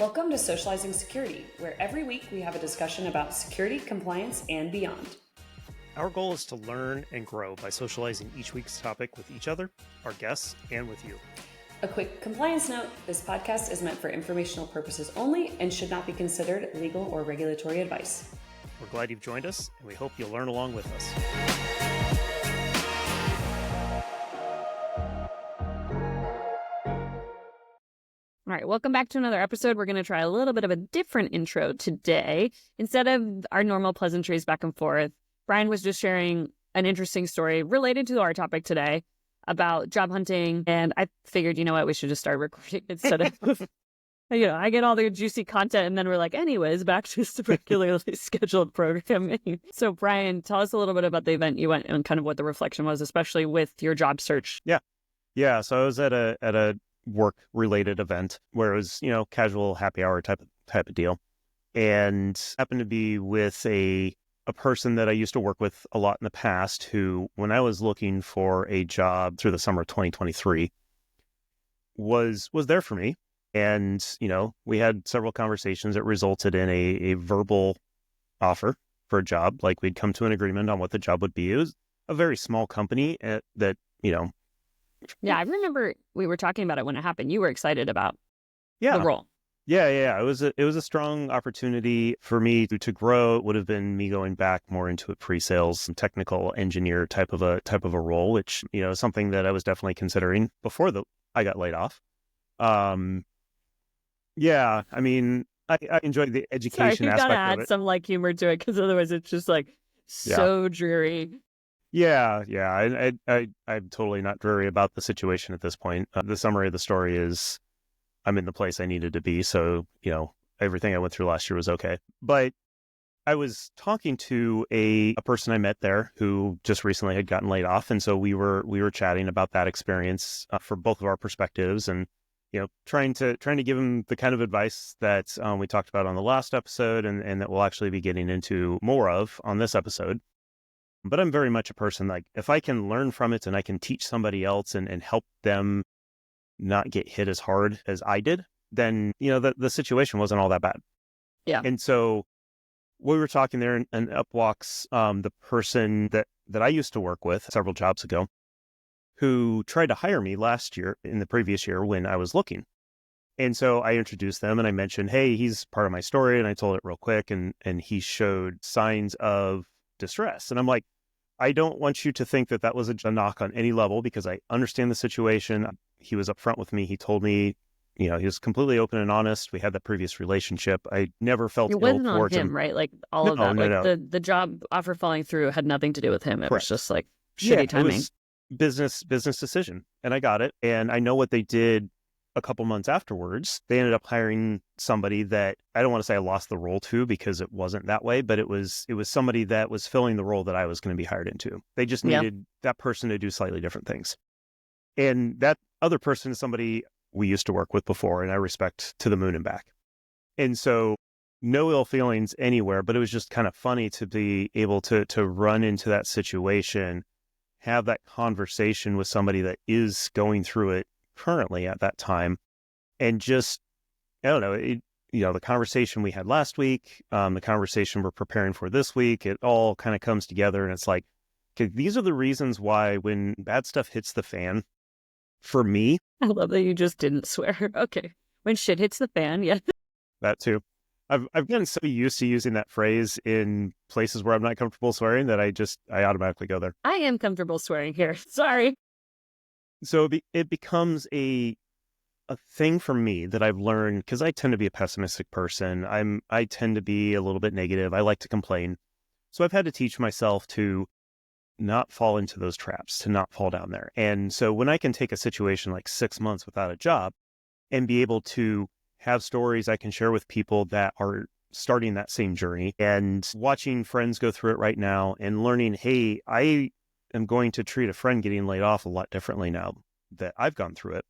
Welcome to Socializing Security, where every week we have a discussion about security, compliance, and beyond. Our goal is to learn and grow by socializing each week's topic with each other, our guests, and with you. A quick compliance note, this podcast is meant for informational purposes only and should not be considered legal or regulatory advice. We're glad you've joined us, and we hope you'll learn along with us. All right, welcome back to another episode. We're going to try a little bit of a different intro today. Instead of our normal pleasantries back and forth, Brian was just sharing an interesting story related to our topic today about job hunting. And I figured, you know what, we should just start recording instead of, I get all the juicy content and then we're like, anyways, back to the regularly scheduled programming. So Brian, tell us a little bit about the event you went and kind of what the reflection was, especially with your job search. Yeah. So I was at a work-related event where it was, casual happy hour type of deal, and happened to be with a person that I used to work with a lot in the past, who, when I was looking for a job through the summer of 2023, was there for me. And, we had several conversations that resulted in a verbal offer for a job. Like, we'd come to an agreement on what the job would be. It was a very small company that. Yeah, I remember we were talking about it when it happened. You were excited about the role. Yeah. It was a strong opportunity for me to grow. It would have been me going back more into a pre-sales and technical engineer type of a role, which, is something that I was definitely considering before I got laid off. I enjoyed the education aspect of it. You gotta add some humor to it, because otherwise it's just so dreary. Yeah. I'm totally not dreary about the situation at this point. The summary of the story is I'm in the place I needed to be. So, everything I went through last year was okay. But I was talking to a person I met there who just recently had gotten laid off. And so we were chatting about that experience for both of our perspectives, and, trying to give him the kind of advice that we talked about on the last episode, and that we'll actually be getting into more of on this episode. But I'm very much a person, if I can learn from it and I can teach somebody else and help them not get hit as hard as I did, then, the situation wasn't all that bad. Yeah. And so we were talking there, and up walks the person that I used to work with several jobs ago, who tried to hire me last year, in the previous year, when I was looking. And so I introduced them and I mentioned, hey, he's part of my story. And I told it real quick, and he showed signs of distress. And I'm like, I don't want you to think that was a knock on any level, because I understand the situation. He was upfront with me. He told me, he was completely open and honest. We had that previous relationship. I never felt ill towards him. It wasn't on him, right? All of that. No. The job offer falling through had nothing to do with him. It was just shitty timing. It was business decision. And I got it. And I know what they did a couple months afterwards. They ended up hiring somebody that I don't want to say I lost the role to, because it wasn't that way, but it was somebody that was filling the role that I was going to be hired into. They just needed that person to do slightly different things. And that other person is somebody we used to work with before, and I respect to the moon and back. And so no ill feelings anywhere, but it was just kind of funny to be able to run into that situation, have that conversation with somebody that is going through it currently at that time, and just, I don't know, the conversation we had last week, the conversation we're preparing for this week, it all kind of comes together, and it's like, okay, these are the reasons why when bad stuff hits the fan, for me. I love that you just didn't swear. Okay. When shit hits the fan, yeah. That too. I've gotten so used to using that phrase in places where I'm not comfortable swearing that I automatically go there. I am comfortable swearing here. Sorry. So it becomes a thing for me that I've learned, because I tend to be a pessimistic person. I tend to be a little bit negative. I like to complain. So I've had to teach myself to not fall into those traps, to not fall down there. And so when I can take a situation like 6 months without a job and be able to have stories I can share with people that are starting that same journey, and watching friends go through it right now, and learning, hey, I am going to treat a friend getting laid off a lot differently now that I've gone through it.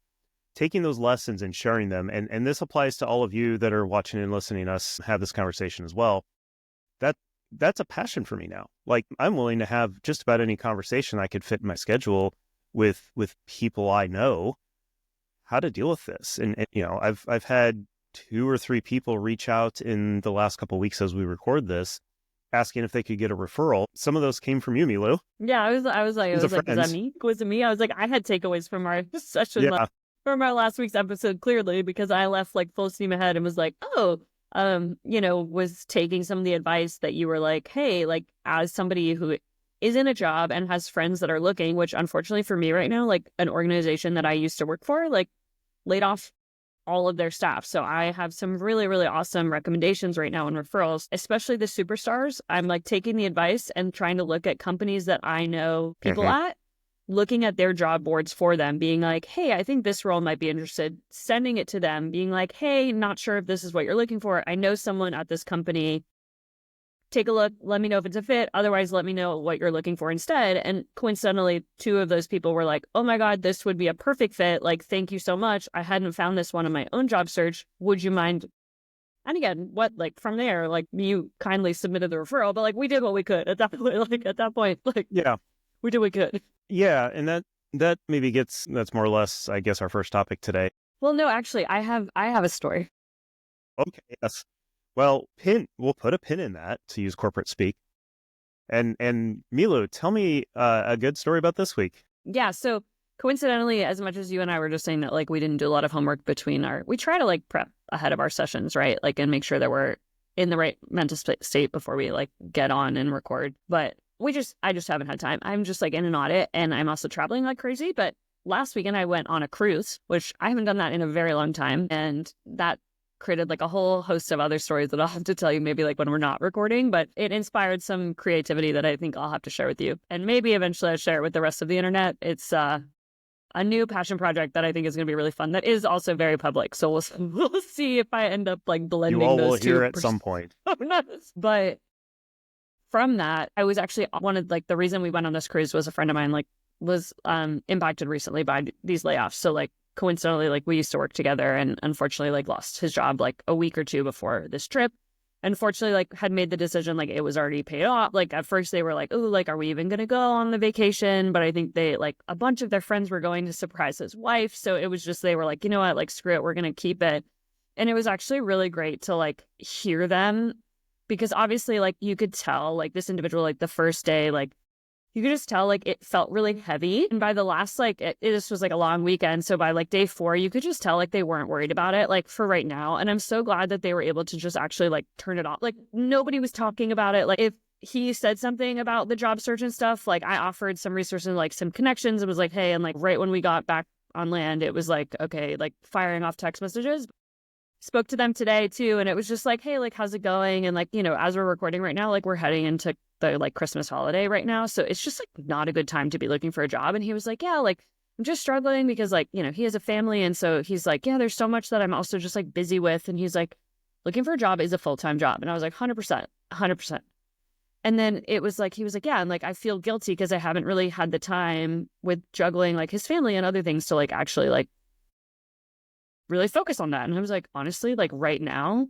Taking those lessons and sharing them, and this applies to all of you that are watching and listening to us have this conversation as well. That's a passion for me now. I'm willing to have just about any conversation I could fit in my schedule with people I know, how to deal with this. And I've had 2 or 3 people reach out in the last couple of weeks as we record this, asking if they could get a referral. Some of those came from you, Milou. Yeah, I was like, is that me? Was it me? I was like, I had takeaways from our session, Yeah. from our last week's episode, clearly, because I left like full steam ahead and was like, was taking some of the advice that you were like, hey, like as somebody who is in a job and has friends that are looking, which unfortunately for me right now, like an organization that I used to work for, like laid off all of their staff. So I have some really, really awesome recommendations right now and referrals, especially the superstars. I'm like taking the advice and trying to look at companies that I know people at, looking at their job boards for them, being like, hey, I think this role might be interested, sending it to them, being like, hey, not sure if this is what you're looking for. I know someone at this company. Take a look. Let me know if it's a fit. Otherwise, let me know what you're looking for instead. And coincidentally, 2 of those people were like, oh my God, this would be a perfect fit. Like, thank you so much. I hadn't found this one in my own job search. Would you mind? And again, from there, like you kindly submitted the referral, but like we did what we could at that point. Yeah, we did what we could. Yeah. And that maybe that's more or less, I guess, our first topic today. Well, no, actually, I have a story. Okay. Yes. Well, we'll put a pin in that, to use corporate speak. And Milou, tell me a good story about this week. Yeah, so coincidentally, as much as you and I were just saying that like we didn't do a lot of homework we try to like prep ahead of our sessions, right? Like and make sure that we're in the right mental state before we like get on and record. But I just haven't had time. I'm just like in an audit and I'm also traveling like crazy. But last weekend I went on a cruise, which I haven't done that in a very long time. And that created like a whole host of other stories that I'll have to tell you maybe like when we're not recording, but it inspired some creativity that I think I'll have to share with you. And maybe eventually I'll share it with the rest of the internet. It's a new passion project that I think is going to be really fun. That is also very public. So we'll see if I end up like blending you all those will two. Hear at some point. But from that, I was actually the reason we went on this cruise was a friend of mine was impacted recently by these layoffs. So like coincidentally, like we used to work together and unfortunately like lost his job like a week or 2 before this trip. Unfortunately, like had made the decision, like it was already paid off. Like at first they were like, oh, like, are we even going to go on the vacation? But I think they like a bunch of their friends were going to surprise his wife. So it was just, they were like, you know what, like, screw it. We're going to keep it. And it was actually really great to like hear them because obviously like you could tell like this individual, like the first day, like you could just tell like it felt really heavy. And by the last, like this was like a long weekend. So by like day 4, you could just tell like they weren't worried about it like for right now. And I'm so glad that they were able to just actually like turn it off. Like nobody was talking about it. Like if he said something about the job search and stuff, like I offered some resources, like some connections. It was like, hey, and like right when we got back on land, it was like, okay, like firing off text messages. Spoke to them today too. And it was just like, hey, like, how's it going? And like, you know, as we're recording right now, like we're heading into the like Christmas holiday right now. So it's just like not a good time to be looking for a job. And he was like, yeah, like I'm just struggling because like, you know, he has a family. And so he's like, yeah, there's so much that I'm also just like busy with. And he's like, looking for a job is a full-time job. And I was like, 100%. And then it was like, he was like, yeah, and like, I feel guilty because I haven't really had the time with juggling like his family and other things to like actually like really focus on that. And I was like, honestly, like right now,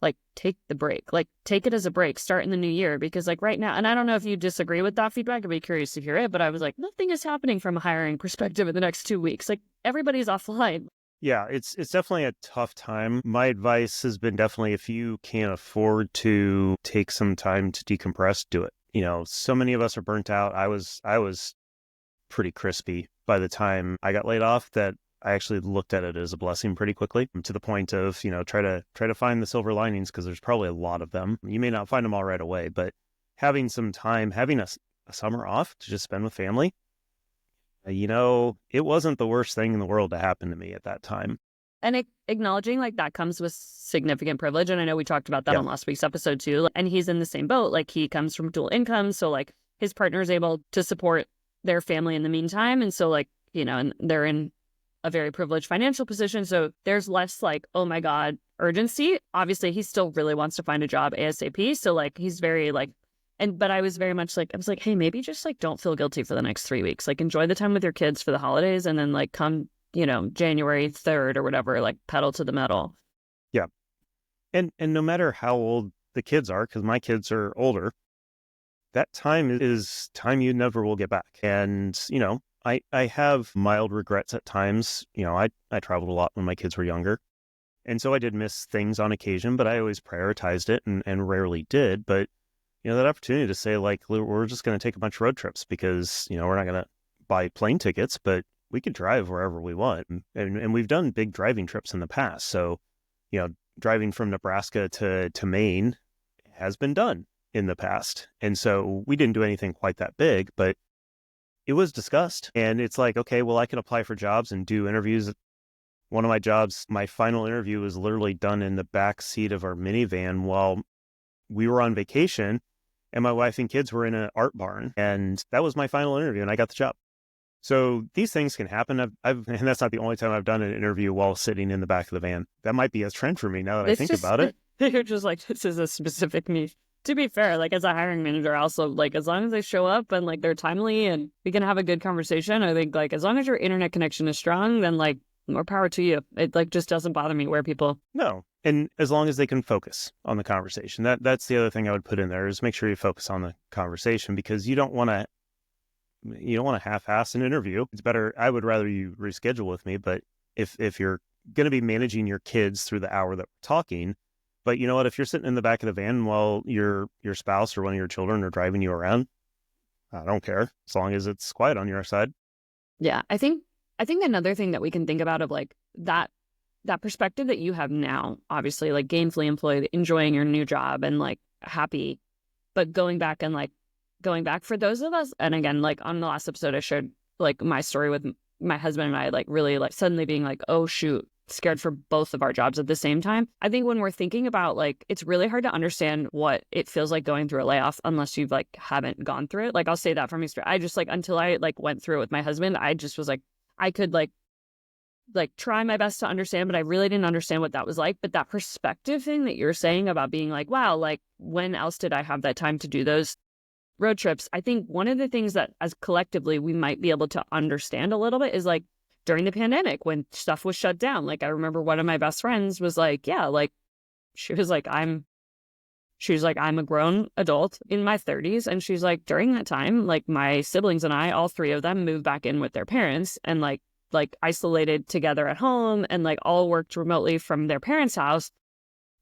like take the break, like take it as a break, start in the new year. Because like right now, and I don't know if you disagree with that feedback, I'd be curious to hear it, but I was like, nothing is happening from a hiring perspective in the next 2 weeks. Like everybody's offline. Yeah, it's definitely a tough time. My advice has been definitely if you can't afford to take some time to decompress, do it. You know, so many of us are burnt out. I was pretty crispy by the time I got laid off that I actually looked at it as a blessing pretty quickly, to the point of, you know, try to find the silver linings because there's probably a lot of them. You may not find them all right away, but having some time, having a summer off to just spend with family, you know, it wasn't the worst thing in the world to happen to me at that time. And acknowledging like that comes with significant privilege. And I know we talked about that on last week's episode too. And he's in the same boat. Like he comes from dual income. So like his partner is able to support their family in the meantime. And so like, you know, and they're in a very privileged financial position. So there's less like, oh my God, urgency. Obviously, he still really wants to find a job ASAP. So like, he's very like, but I was very much like, I was like, hey, maybe just like, don't feel guilty for the next 3 weeks. Like enjoy the time with your kids for the holidays. And then like come, you know, January 3rd or whatever, like pedal to the metal. Yeah. And no matter how old the kids are, because my kids are older, that time is time you never will get back. And, you know, I have mild regrets at times. You know, I traveled a lot when my kids were younger. And so I did miss things on occasion, but I always prioritized it and rarely did. But, that opportunity to say, like, we're just going to take a bunch of road trips because, we're not going to buy plane tickets, but we could drive wherever we want. And we've done big driving trips in the past. So, driving from Nebraska to Maine has been done in the past. And so we didn't do anything quite that big, but it was discussed. And it's like, okay, well, I can apply for jobs and do interviews. One of my jobs, my final interview was literally done in the back seat of our minivan while we were on vacation, and my wife and kids were in an art barn. And that was my final interview, and I got the job. So these things can happen. And that's not the only time I've done an interview while sitting in the back of the van. That might be a trend for me now that I think about it. You're just like, this is a specific niche. To be fair, like as a hiring manager, also like as long as they show up and like they're timely and we can have a good conversation, I think like as long as your internet connection is strong, then like more power to you. It like just doesn't bother me where people. No. And as long as they can focus on the conversation, that's the other thing I would put in there is make sure you focus on the conversation, because you don't want to half-ass an interview. It's better. I would rather you reschedule with me. But if you're going to be managing your kids through the hour that we're talking, but you know what, if you're sitting in the back of the van while your spouse or one of your children are driving you around, I don't care as long as it's quiet on your side. Yeah, I think another thing that we can think about of like that perspective that you have now, obviously like gainfully employed, enjoying your new job and like happy, but going back for those of us, and again, like on the last episode I shared like my story with my husband and I, like really like suddenly being like, oh shoot, scared for both of our jobs at the same time. I think when we're thinking about like, it's really hard to understand what it feels like going through a layoff unless you've like haven't gone through it. Like I'll say that from experience. I just like, until I like went through it with my husband, I just was like, I could like try my best to understand, but I really didn't understand what that was like. But that perspective thing that you're saying about being like, wow, like when else did I have that time to do those road trips? I think one of the things that as collectively we might be able to understand a little bit is like during the pandemic when stuff was shut down. Like I remember one of my best friends was like, yeah, like she was like, I'm a grown adult in my 30s. And she's like, during that time, like my siblings and I, all three of them moved back in with their parents and like isolated together at home and like all worked remotely from their parents' house.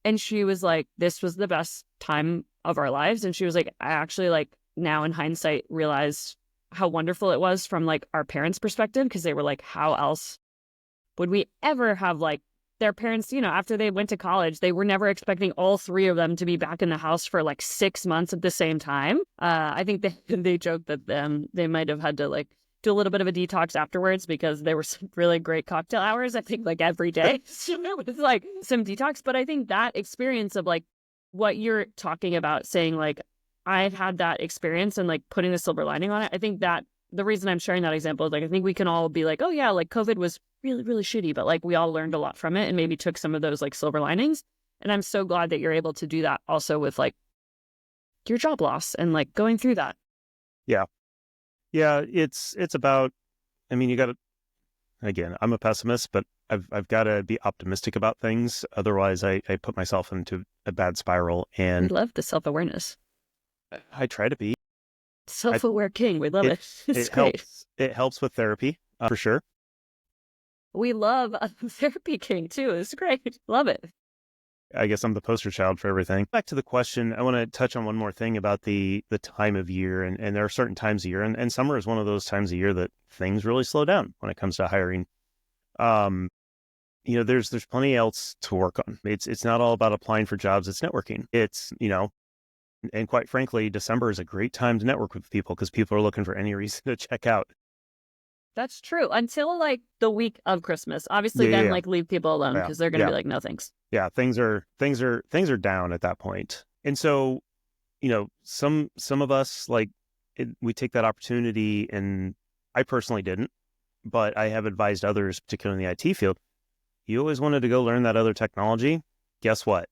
And she was like, this was the best time of our lives. And she was like, I actually like now in hindsight realized how wonderful it was from like our parents' perspective, because they were like, how else would we ever have like their parents, after they went to college, they were never expecting all three of them to be back in the house for like 6 months at the same time. I think they joked that they might have had to like do a little bit of a detox afterwards because there were some really great cocktail hours, I think like every day. So it was like some detox. But I think that experience of like what you're talking about, saying like, I've had that experience and like putting the silver lining on it. I think that the reason I'm sharing that example is like, I think we can all be like, oh yeah, like COVID was really, really shitty, but like we all learned a lot from it and maybe took some of those like silver linings. And I'm so glad that you're able to do that also with like your job loss and like going through that. Yeah. Yeah. It's about, I mean, you got to, again, I'm a pessimist, but I've got to be optimistic about things. Otherwise I put myself into a bad spiral. And I love the self-awareness. I try to be. Self-aware king. We love it. It's great. It helps with therapy, for sure. We love a therapy king too. It's great. Love it. I guess I'm the poster child for everything. Back to the question, I want to touch on one more thing about the time of year. And there are certain times of year, and summer is one of those times of year that things really slow down when it comes to hiring. There's plenty else to work on. It's not all about applying for jobs. It's networking. It's, and quite frankly, December is a great time to network with people because people are looking for any reason to check out. That's true. Until like the week of Christmas. Obviously, then like leave people alone because they're going to be like, no, thanks. Yeah, things are down at that point. And so, some of us we take that opportunity, and I personally didn't, but I have advised others, particularly in the IT field. You always wanted to go learn that other technology. Guess what?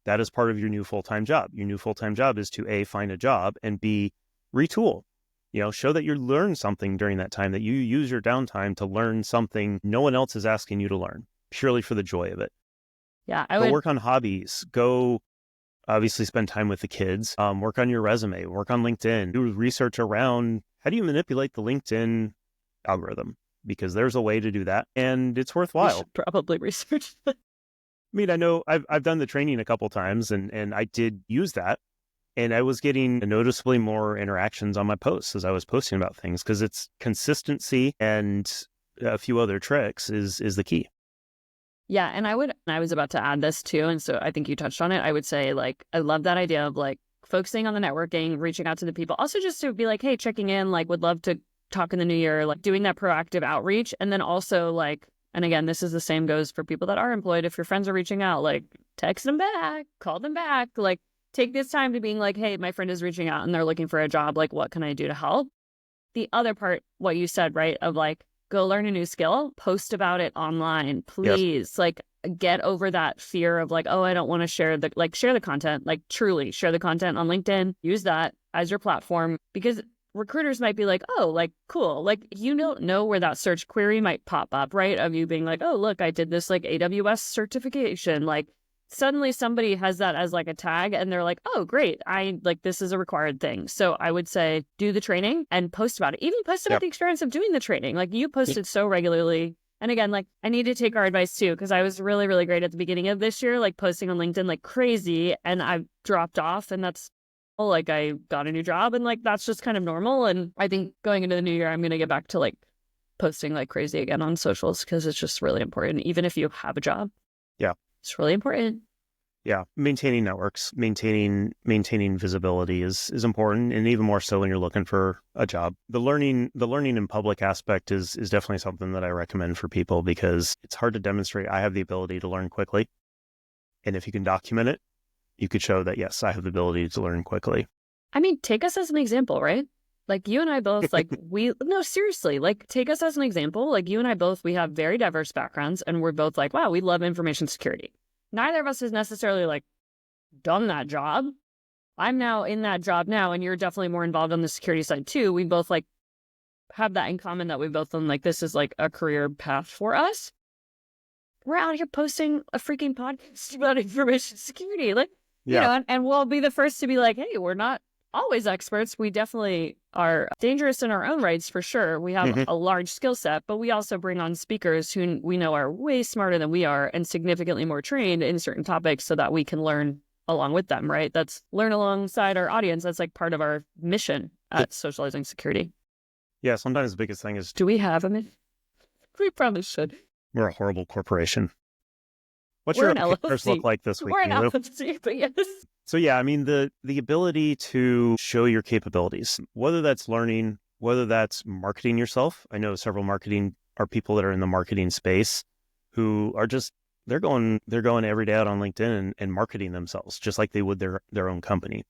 That is part of your new full-time job. Your new full-time job is to A, find a job, and B, retool. Show that you learn something during that time, that you use your downtime to learn something no one else is asking you to learn, purely for the joy of it. Yeah, Go work on hobbies. Go obviously spend time with the kids. Work on your resume. Work on LinkedIn. Do research around how do you manipulate the LinkedIn algorithm, because there's a way to do that, and it's worthwhile. You should probably research that. I mean, I know I've done the training a couple times and I did use that. And I was getting noticeably more interactions on my posts as I was posting about things because it's consistency and a few other tricks is the key. Yeah. And I was about to add this too. And so I think you touched on it. I would say like, I love that idea of like focusing on the networking, reaching out to the people. Also just to be like, hey, checking in, like would love to talk in the new year, like doing that proactive outreach. And then also like, and again, this is the same goes for people that are employed. If your friends are reaching out, like text them back, call them back, like take this time to being like, hey, my friend is reaching out and they're looking for a job. Like, what can I do to help? The other part, what you said, right, of like, go learn a new skill, post about it online, please. Yes. Like, get over that fear of like, oh, I don't want to share the content, like truly share the content on LinkedIn, use that as your platform, because recruiters might be like, oh, like, cool. Like, you don't know where that search query might pop up, right? Of you being like, oh, look, I did this like AWS certification. Like, suddenly somebody has that as like a tag and they're like, oh, great. This is a required thing. So I would say do the training and post about it. Even post about the experience of doing the training. Like you posted so regularly. And again, like I need to take our advice too, because I was really, really great at the beginning of this year, like posting on LinkedIn like crazy. And I've dropped off and that's like I got a new job and like that's just kind of normal. And I think going into the new year, I'm going to get back to like posting like crazy again on socials because it's just really important. Even if you have a job. Yeah. It's really important. Yeah. Maintaining networks, maintaining visibility is important. And even more so when you're looking for a job. The learning in public aspect is definitely something that I recommend for people because it's hard to demonstrate. I have the ability to learn quickly. And if you can document it, you could show that, yes, I have the ability to learn quickly. I mean, take us as an example, right? Like you and I both, like no, seriously, like take us as an example. Like you and I both, we have very diverse backgrounds and we're both like, wow, we love information security. Neither of us has necessarily like done that job. I'm now in that job now, and you're definitely more involved on the security side too. We both like have that in common that we both done like, this is like a career path for us. We're out here posting a freaking podcast about information security. Like, you know, and we'll be the first to be like, hey, we're not always experts. We definitely are dangerous in our own rights for sure. We have a large skill set, but we also bring on speakers who we know are way smarter than we are and significantly more trained in certain topics so that we can learn along with them, right? That's learn alongside our audience. That's like part of our mission at Socializing Security. Yeah, sometimes the biggest thing is... Do we have a mission? We probably should. We're a horrible corporation. What's your pictures look like this week? We're an LLC, but yes. So yeah, I mean, the ability to show your capabilities, whether that's learning, whether that's marketing yourself. I know several people that are in the marketing space who are just, they're going every day out on LinkedIn and marketing themselves just like they would their own company,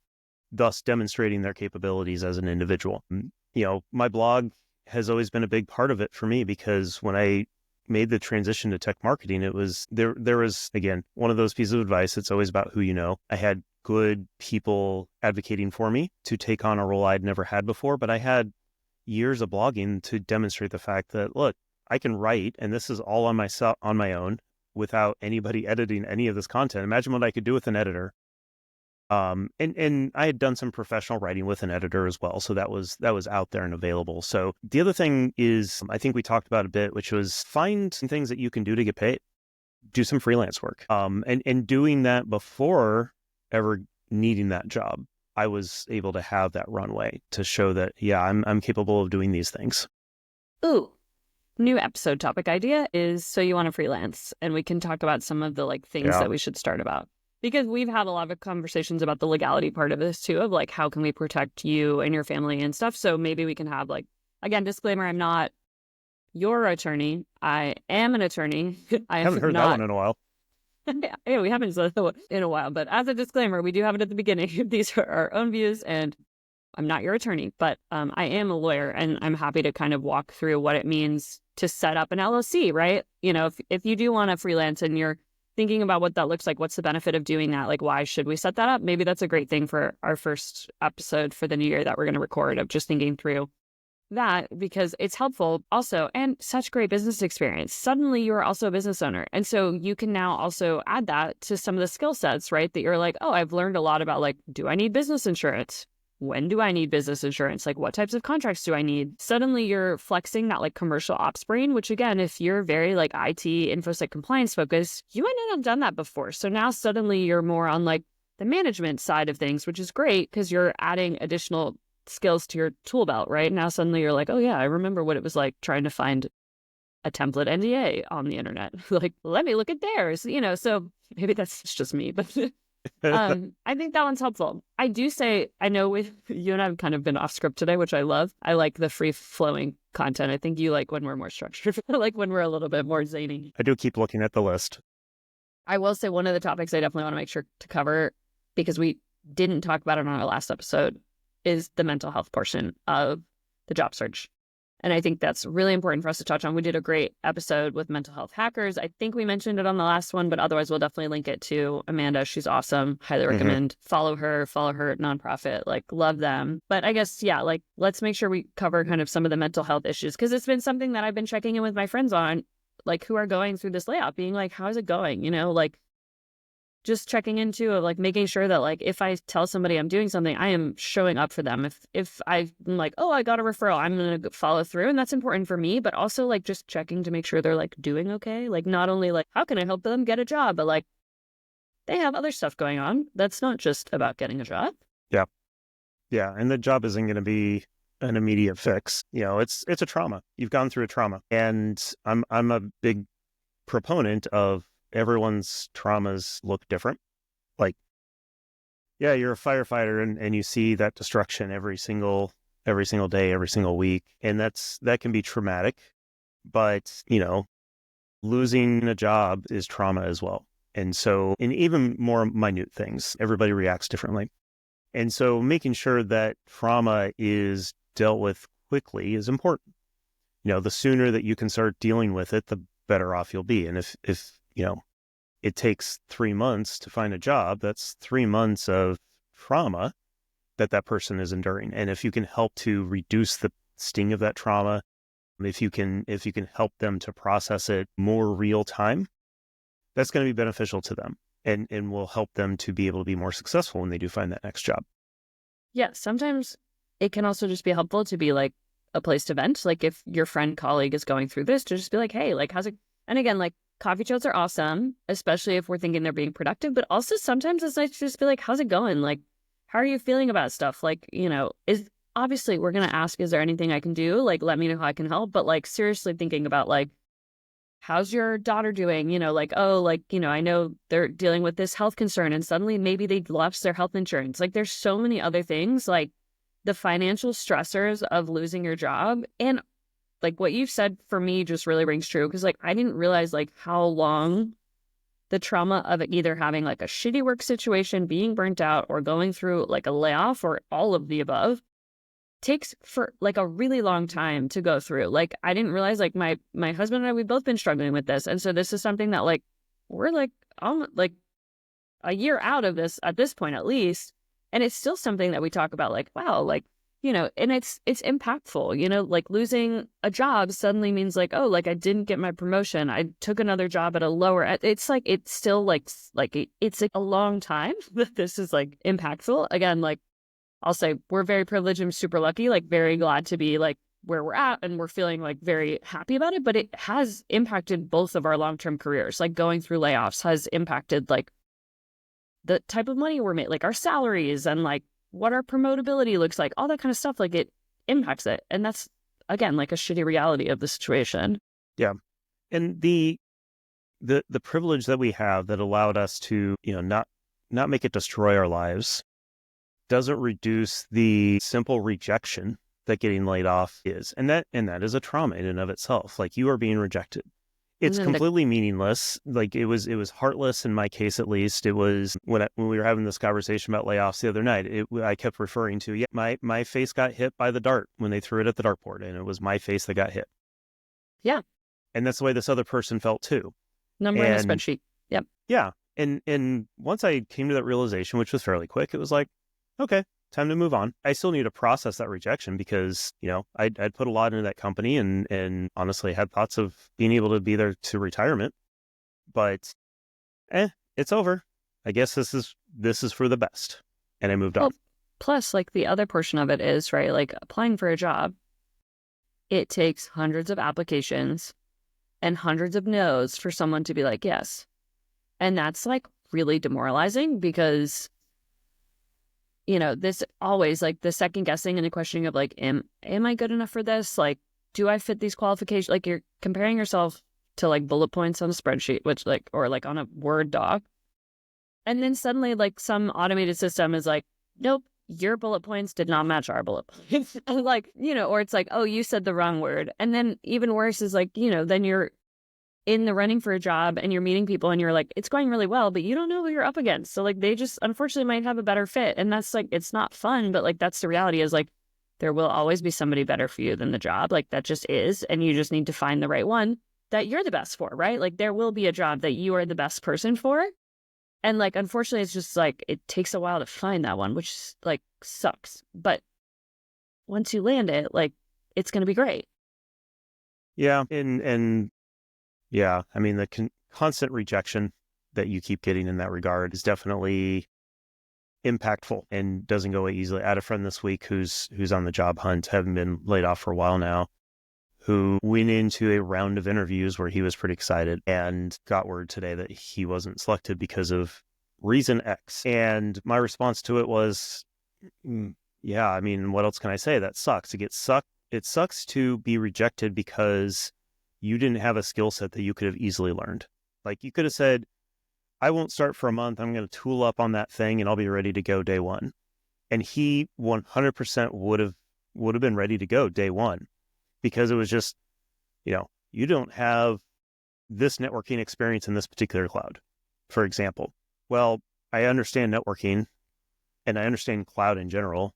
thus demonstrating their capabilities as an individual. You know, my blog has always been a big part of it for me because when I made the transition to tech marketing, it was there was, again, one of those pieces of advice. It's always about who you know. I had good people advocating for me to take on a role I'd never had before, but I had years of blogging to demonstrate the fact that, look, I can write, and this is all on my own without anybody editing any of this content. Imagine what I could do with an editor. And I had done some professional writing with an editor as well. So that was out there and available. So the other thing is, I think we talked about a bit, which was find some things that you can do to get paid, do some freelance work. And doing that before ever needing that job, I was able to have that runway to show that, yeah, I'm capable of doing these things. Ooh, new episode topic idea is, so you want to freelance, and we can talk about some of the like things that we should start about. Because we've had a lot of conversations about the legality part of this too, of like, how can we protect you and your family and stuff? So maybe we can have like, again, disclaimer, I'm not your attorney. I am an attorney. I haven't heard that one in a while. Yeah, we haven't said that in a while. But as a disclaimer, we do have it at the beginning. These are our own views and I'm not your attorney, but I am a lawyer and I'm happy to kind of walk through what it means to set up an LLC, right? You know, if you do want to freelance and you're thinking about what that looks like, what's the benefit of doing that? Like, why should we set that up? Maybe that's a great thing for our first episode for the new year that we're going to record, of just thinking through that, because it's helpful also, and such great business experience. Suddenly you're also a business owner. And so you can now also add that to some of the skill sets, right? That you're like, oh, I've learned a lot about like, do I need business insurance? when do I need business insurance? Like, what types of contracts do I need? Suddenly you're flexing that like commercial ops brain, which again, if you're very like IT, InfoSec compliance focused, you might not have done that before. So now suddenly you're more on like the management side of things, which is great because you're adding additional skills to your tool belt, right? Now suddenly you're like, oh yeah, I remember what it was like trying to find a template NDA on the internet. Like, let me look at theirs, so maybe that's just me, but I think that one's helpful. I do say, I know with you and I've kind of been off script today, which I love. I like the free flowing content. I think you like when we're more structured, like when we're a little bit more zany. I do keep looking at the list. I will say one of the topics I definitely want to make sure to cover, because we didn't talk about it on our last episode, is the mental health portion of the job search. And I think that's really important for us to touch on. We did a great episode with mental health hackers. I think we mentioned it on the last one, but otherwise we'll definitely link it to Amanda. She's awesome. Highly recommend. Follow her nonprofit, like love them. But I guess, yeah, like let's make sure we cover kind of some of the mental health issues, because it's been something that I've been checking in with my friends on, like who are going through this layoff, being like, how's it going? Like just checking into of like making sure that like if I tell somebody I'm doing something, I am showing up for them. If I'm like, oh, I got a referral, I'm gonna follow through, and that's important for me. But also like just checking to make sure they're like doing okay. Like not only like how can I help them get a job, but like they have other stuff going on. That's not just about getting a job. Yeah, and the job isn't going to be an immediate fix. It's a trauma. You've gone through a trauma, and I'm a big proponent of everyone's traumas look different. Like, yeah, you're a firefighter and you see that destruction every single day, every single week. And that can be traumatic, but losing a job is trauma as well. And so, in even more minute things, everybody reacts differently. And so making sure that trauma is dealt with quickly is important. The sooner that you can start dealing with it, the better off you'll be. And if it takes 3 months to find a job, that's 3 months of trauma that person is enduring. And if you can help to reduce the sting of that trauma, if you can help them to process it more real time, that's going to be beneficial to them and will help them to be able to be more successful when they do find that next job. Yeah, sometimes it can also just be helpful to be like a place to vent. Like if your friend, colleague is going through this, to just be like, hey, like how's it? And again, like coffee chats are awesome, especially if we're thinking they're being productive, but also sometimes it's nice to just be like, how's it going? Like, how are you feeling about stuff? Like, is obviously we're going to ask, is there anything I can do? Like, let me know how I can help. But like seriously thinking about like, how's your daughter doing? Like, oh, like, I know they're dealing with this health concern and suddenly maybe they lost their health insurance. Like there's so many other things, like the financial stressors of losing your job. And like what you've said for me just really rings true, because like I didn't realize like how long the trauma of either having like a shitty work situation, being burnt out, or going through like a layoff, or all of the above, takes for like a really long time to go through. Like I didn't realize like my husband and I, we've both been struggling with this. And so this is something that like we're like like a year out of this at this point, at least. And it's still something that we talk about like, wow, like, and it's impactful, like losing a job suddenly means like, oh, like I didn't get my promotion. I took another job at a lower, it's like, it's still like it's like a long time that this is like impactful. Again, like I'll say we're very privileged and super lucky, like very glad to be like where we're at. And we're feeling like very happy about it, but it has impacted both of our long-term careers. Like going through layoffs has impacted like the type of money we're made, like our salaries and like what our promotability looks like, all that kind of stuff. Like it impacts it. And that's, again, like a shitty reality of the situation. Yeah. And the privilege that we have that allowed us to, not make it destroy our lives doesn't reduce the simple rejection that getting laid off is. And that is a trauma in and of itself. Like you are being rejected. It's completely meaningless. Like it was heartless in my case, at least. It was when we were having this conversation about layoffs the other night, I kept referring to, my face got hit by the dart when they threw it at the dartboard, and it was my face that got hit. Yeah. And that's the way this other person felt too. Number in a spreadsheet. Yep. Yeah. And once I came to that realization, which was fairly quick, it was like, okay, time to move on. I still need to process that rejection because, I'd put a lot into that company and honestly had thoughts of being able to be there to retirement. But it's over. I guess this is for the best. And I moved on. Plus, like the other portion of it is, right, like applying for a job, it takes hundreds of applications and hundreds of no's for someone to be like, yes. And that's like really demoralizing because, this always like the second guessing and the questioning of like, am I good enough for this? Like, do I fit these qualifications? Like you're comparing yourself to like bullet points on a spreadsheet, or like on a Word doc. And then suddenly like some automated system is like, nope, your bullet points did not match our bullet points. And like, or it's like, oh, you said the wrong word. And then even worse is like, then you're in the running for a job and you're meeting people and you're like, it's going really well, but you don't know who you're up against. So like, they just unfortunately might have a better fit. And that's like, it's not fun, but like, that's the reality is like, there will always be somebody better for you than the job. Like that just is. And you just need to find the right one that you're the best for, right? Like there will be a job that you are the best person for. And like, unfortunately, it's just like, it takes a while to find that one, which like sucks. But once you land it, like, it's going to be great. Yeah. And yeah, I mean, the constant rejection that you keep getting in that regard is definitely impactful and doesn't go away easily. I had a friend this week who's on the job hunt, having been laid off for a while now, who went into a round of interviews where he was pretty excited and got word today that he wasn't selected because of reason X. And my response to it was, yeah, I mean, what else can I say? That sucks. It sucks to be rejected because you didn't have a skill set that you could have easily learned. Like you could have said, I won't start for a month. I'm going to tool up on that thing and I'll be ready to go day one. And he 100% would have been ready to go day one because it was just, you don't have this networking experience in this particular cloud, for example. Well, I understand networking and I understand cloud in general.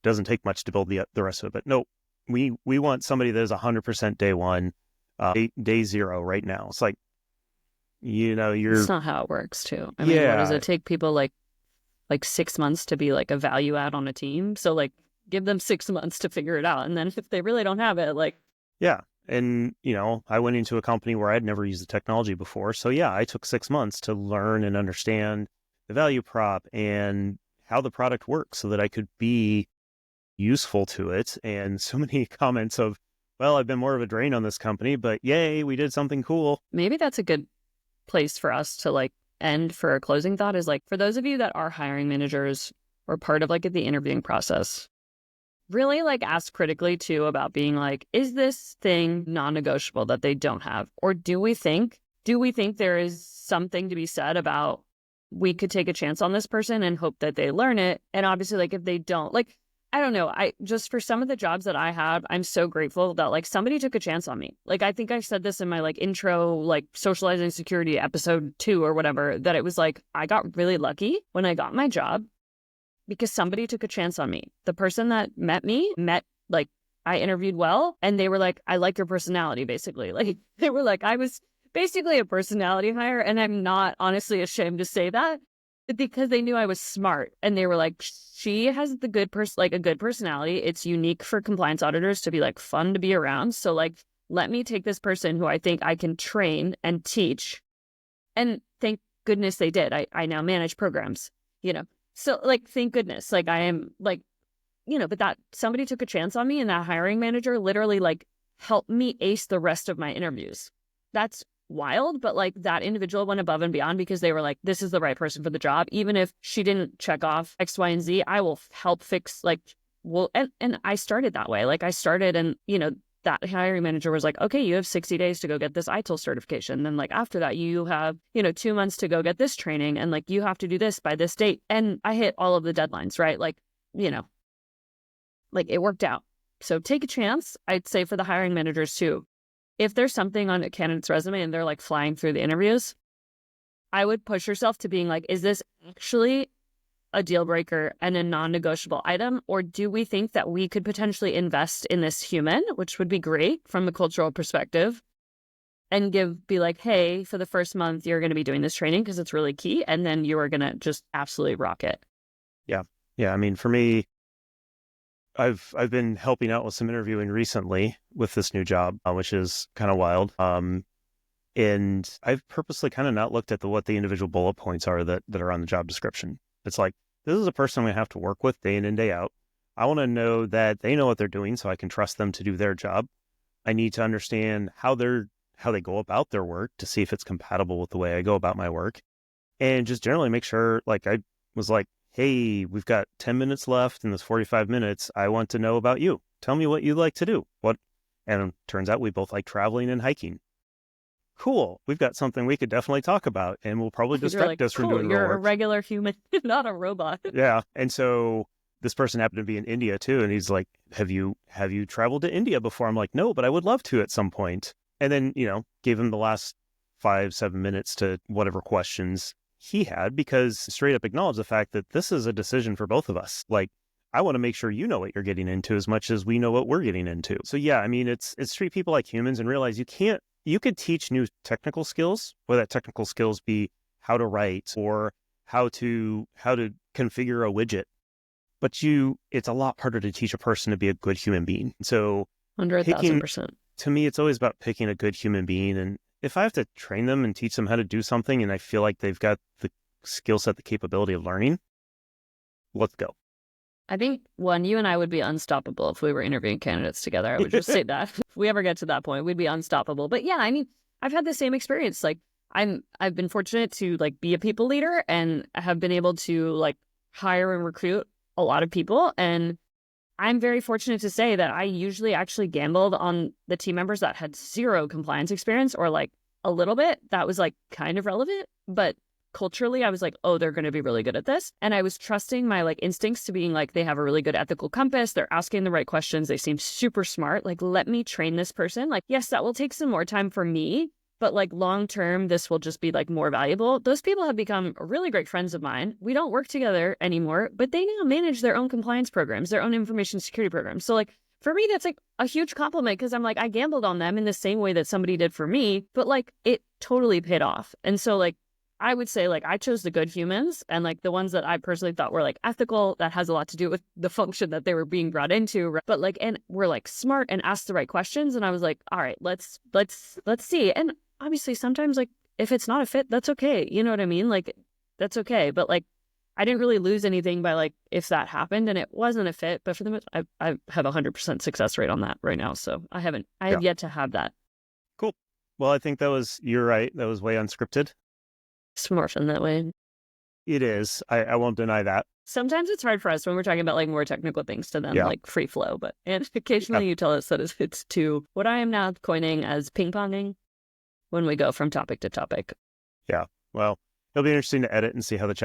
It doesn't take much to build the rest of it. But no, we want somebody that is 100% day one, day zero right now. It's like, It's not how it works too. I mean, what does it take people like 6 months to be like a value add on a team? So like give them 6 months to figure it out. And then if they really don't have it, like. Yeah. And, I went into a company where I'd never used the technology before. So yeah, I took 6 months to learn and understand the value prop and how the product works so that I could be useful to it. And so many comments of, well, I've been more of a drain on this company, but yay, we did something cool. Maybe that's a good place for us to like end for a closing thought is like, for those of you that are hiring managers or part of like the interviewing process, really like ask critically too about being like, is this thing non-negotiable that they don't have? Or do we think there is something to be said about we could take a chance on this person and hope that they learn it? And obviously like if they don't, like, I don't know. I just, for some of the jobs that I have, I'm so grateful that like somebody took a chance on me. Like, I think I said this in my like intro, like socializing security episode 2 or whatever, that it was like, I got really lucky when I got my job because somebody took a chance on me. The person that like, I interviewed well and they were like, I like your personality, basically. Like they were like, I was basically a personality hire. And I'm not honestly ashamed to say that. Because they knew I was smart and they were like, she has a good personality. It's unique for compliance auditors to be like fun to be around. So like, let me take this person who I think I can train and teach. And thank goodness they did. I now manage programs, so like, thank goodness, like I am like, but that somebody took a chance on me and that hiring manager literally like helped me ace the rest of my interviews. That's wild, but like that individual went above and beyond because they were like, this is the right person for the job. Even if she didn't check off X, Y, and Z, I will help fix and I started that way. Like I started and, that hiring manager was like, okay, you have 60 days to go get this ITIL certification. Then like after that, you have, 2 months to go get this training. And like, you have to do this by this date. And I hit all of the deadlines, right? Like, like it worked out. So take a chance. I'd say for the hiring managers too. If there's something on a candidate's resume and they're like flying through the interviews, I would push yourself to being like, is this actually a deal breaker and a non-negotiable item? Or do we think that we could potentially invest in this human, which would be great from a cultural perspective, and be like, hey, for the first month, you're going to be doing this training because it's really key. And then you are going to just absolutely rock it. Yeah. Yeah. I mean, for me, I've been helping out with some interviewing recently with this new job, which is kind of wild. And I've purposely kind of not looked at what the individual bullet points are that are on the job description. It's like, this is a person we have to work with day in and day out. I want to know that they know what they're doing so I can trust them to do their job. I need to understand how they go about their work to see if it's compatible with the way I go about my work. And just generally make sure, like, I was like, hey, we've got 10 minutes left in this 45 minutes. I want to know about you. Tell me what you like to do. And it turns out we both like traveling and hiking. Cool. We've got something we could definitely talk about, and will probably distract us from doing real You're work. a regular human, not a robot. Yeah. And so this person happened to be in India too. And he's like, have you traveled to India before? I'm like, no, but I would love to at some point. And then, gave him the last 5-7 minutes to whatever questions he had, because straight up acknowledge the fact that this is a decision for both of us. Like, I want to make sure you know what you're getting into as much as we know what we're getting into. So yeah, I mean, it's treat people like humans and realize you could teach new technical skills, whether that technical skills be how to write or how to configure a widget. But it's a lot harder to teach a person to be a good human being. So 100,000%. To me, it's always about picking a good human being. And if I have to train them and teach them how to do something and I feel like they've got the skill set, the capability of learning, let's go. I think, one, you and I would be unstoppable if we were interviewing candidates together. I would just say that. If we ever get to that point, we'd be unstoppable. But yeah, I mean, I've had the same experience. Like, I've been fortunate to like be a people leader and have been able to like hire and recruit a lot of people. And I'm very fortunate to say that I usually actually gambled on the team members that had zero compliance experience or like a little bit that was like kind of relevant. But culturally, I was like, oh, they're going to be really good at this. And I was trusting my like instincts to being like, they have a really good ethical compass. They're asking the right questions. They seem super smart. Like, let me train this person. Like, yes, that will take some more time for me. But like long term, this will just be like more valuable. Those people have become really great friends of mine. We don't work together anymore, but they now manage their own compliance programs, their own information security programs. So like for me, that's like a huge compliment because I'm like, I gambled on them in the same way that somebody did for me, but like it totally paid off. And so like, I would say like I chose the good humans and like the ones that I personally thought were like ethical. That has a lot to do with the function that they were being brought into. But like, and were like smart and asked the right questions. And I was like, all right, let's see. And obviously sometimes like if it's not a fit, that's okay. You know what I mean? Like that's okay. But like I didn't really lose anything by like if that happened and it wasn't a fit. But for the most, I have 100% success rate on that right now. So I have yet to have that. Cool. Well, I think you're right. That was way unscripted. It's more fun that way. It is. I won't deny that. Sometimes it's hard for us when we're talking about like more technical things to then like free flow. And occasionally you tell us that it's to what I am now coining as ping-ponging when we go from topic to topic. Yeah. Well, it'll be interesting to edit and see how what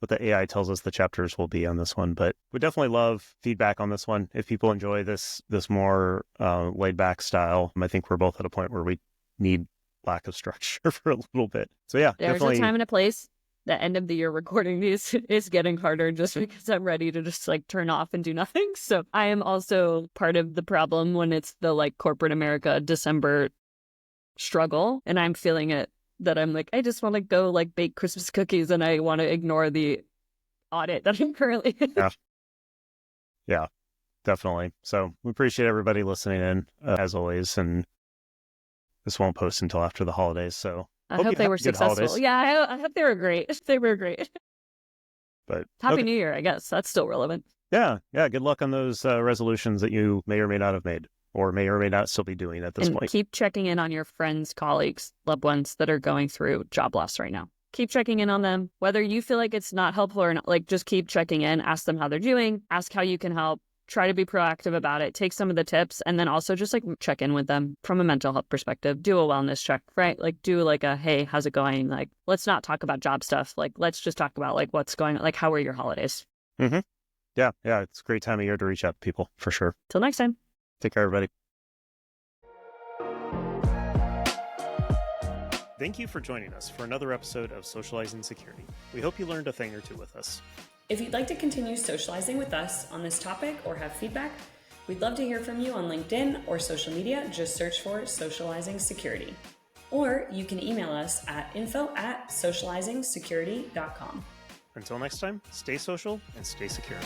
the AI tells us the chapters will be on this one. But we definitely love feedback on this one. If people enjoy this more laid back style, I think we're both at a point where we need lack of structure for a little bit. So yeah, there's definitely a time and a place. The end of the year recording these is getting harder just because I'm ready to just like turn off and do nothing. So I am also part of the problem when it's the like corporate America December struggle and I'm feeling it, that I'm like, I just want to go like bake Christmas cookies and I want to ignore the audit that I'm currently in. Yeah, definitely. So we appreciate everybody listening in as always. And this won't post until after the holidays, so I hope they were successful. Holidays. Yeah, I hope they were great. They were great. But Happy New Year, I guess. That's still relevant. Yeah. Good luck on those resolutions that you may or may not have made, or may or may not still be doing at this point. Keep checking in on your friends, colleagues, loved ones that are going through job loss right now. Keep checking in on them. Whether you feel like it's not helpful or not, like just keep checking in. Ask them how they're doing. Ask how you can help. Try to be proactive about it. Take some of the tips and then also just like check in with them from a mental health perspective. Do a wellness check, right? Like do like a, hey, how's it going? Like, let's not talk about job stuff. Like, let's just talk about like what's going on. Like, how are your holidays? Mm-hmm. Yeah. It's a great time of year to reach out to people for sure. Till next time. Take care, everybody. Thank you for joining us for another episode of Socializing Security. We hope you learned a thing or two with us. If you'd like to continue socializing with us on this topic or have feedback, we'd love to hear from you on LinkedIn or social media. Just search for Socializing Security. Or you can email us at info@socializingsecurity.com. Until next time, stay social and stay secure.